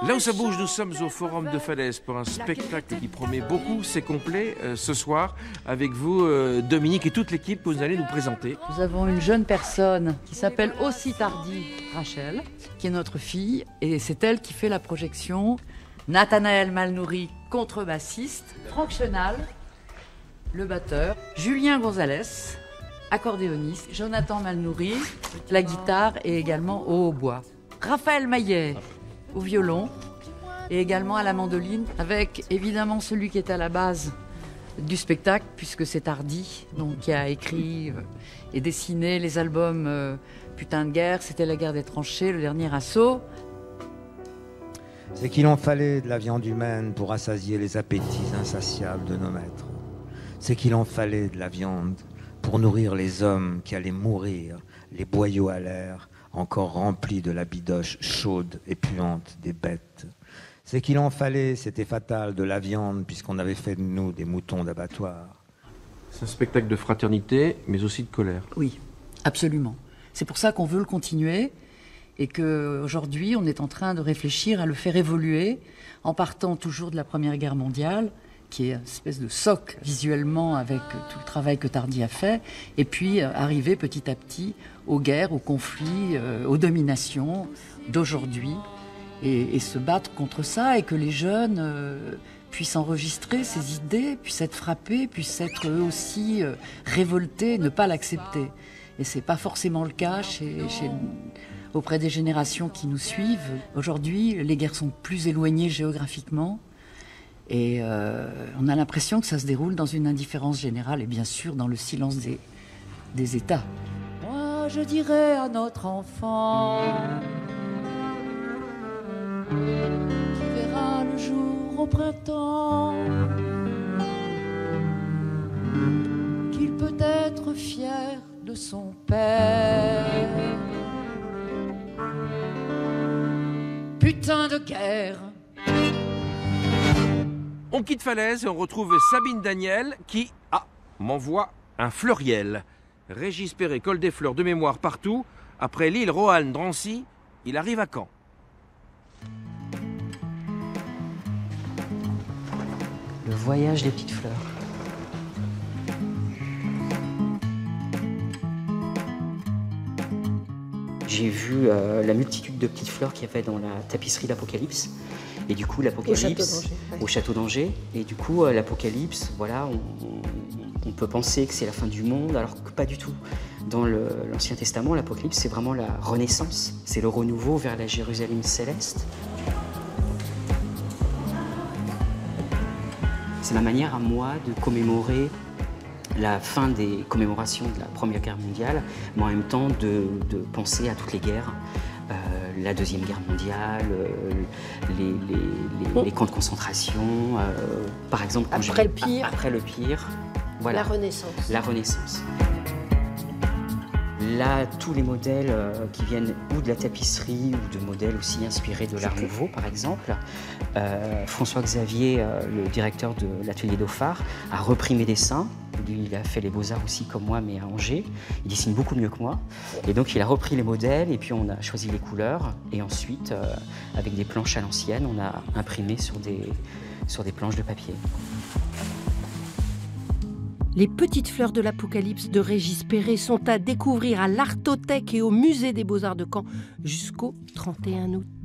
Là où ça bouge, nous sommes au Forum de Falaise pour un spectacle qui promet beaucoup. C'est complet ce soir avec vous, Dominique, et toute l'équipe que vous allez nous présenter. Nous avons une jeune personne qui s'appelle aussi Tardy, Rachel, qui est notre fille, et c'est elle qui fait la projection. Nathanaël Malnouri, contrebassiste, Franck Chenal, le batteur, Julien Gonzalez, accordéoniste, Jonathan Malnouri, la guitare et également au hautbois. Raphaël Maillet au violon et également à la mandoline, avec évidemment celui qui est à la base du spectacle, puisque c'est Tardy, donc qui a écrit et dessiné les albums Putain de guerre, C'était la guerre des tranchées, Le dernier assaut. C'est qu'il en fallait de la viande humaine pour rassasier les appétits insatiables de nos maîtres. C'est qu'il en fallait de la viande pour nourrir les hommes qui allaient mourir, les boyaux à l'air, encore remplis de la bidoche chaude et puante des bêtes. C'est qu'il en fallait, c'était fatal, de la viande, puisqu'on avait fait de nous des moutons d'abattoir. C'est un spectacle de fraternité, mais aussi de colère. Oui, absolument. C'est pour ça qu'on veut le continuer et qu'aujourd'hui, on est en train de réfléchir à le faire évoluer en partant toujours de la Première Guerre mondiale, qui est une espèce de socle visuellement avec tout le travail que Tardy a fait, et puis arriver petit à petit aux guerres, aux conflits, aux dominations d'aujourd'hui, et se battre contre ça, et que les jeunes puissent enregistrer ces idées, puissent être frappés, puissent être eux aussi révoltés, ne pas l'accepter. Et c'est pas forcément le cas auprès des générations qui nous suivent. Aujourd'hui, les guerres sont plus éloignées géographiquement, et on a l'impression que ça se déroule dans une indifférence générale et bien sûr dans le silence des États. Moi, je dirais à notre enfant qui verra le jour au printemps qu'il peut être fier de son père. Putain de guerre. On quitte Falaise et on retrouve Sabine Daniel qui m'envoie un fleuriel. Régis Perret colle des fleurs de mémoire partout. Après Lille, Roanne, Drancy, il arrive à Caen. Le voyage des petites fleurs. J'ai vu la multitude de petites fleurs qu'il y avait dans la tapisserie d'Apocalypse. Et du coup, l'Apocalypse au château d'Angers. Et du coup, l'Apocalypse, voilà, on peut penser que c'est la fin du monde, alors que pas du tout. Dans l'Ancien Testament, l'Apocalypse, c'est vraiment la renaissance. C'est le renouveau vers la Jérusalem céleste. C'est ma manière à moi de commémorer la fin des commémorations de la Première Guerre mondiale, mais en même temps de penser à toutes les guerres. La Deuxième Guerre mondiale, les camps de concentration, par exemple... Après le pire. Après le pire, voilà. La Renaissance. La Renaissance. Là, tous les modèles qui viennent ou de la tapisserie ou de modèles aussi inspirés de l'Art Nouveau, par exemple. François Xavier, le directeur de l'atelier Dauphard, a repris mes dessins. Lui, il a fait les beaux-arts aussi comme moi, mais à Angers. Il dessine beaucoup mieux que moi. Et donc, il a repris les modèles et puis on a choisi les couleurs. Et ensuite, avec des planches à l'ancienne, on a imprimé sur des planches de papier. Les petites fleurs de l'Apocalypse de Régis Perret sont à découvrir à l'Artothèque et au Musée des Beaux-Arts de Caen jusqu'au 31 août.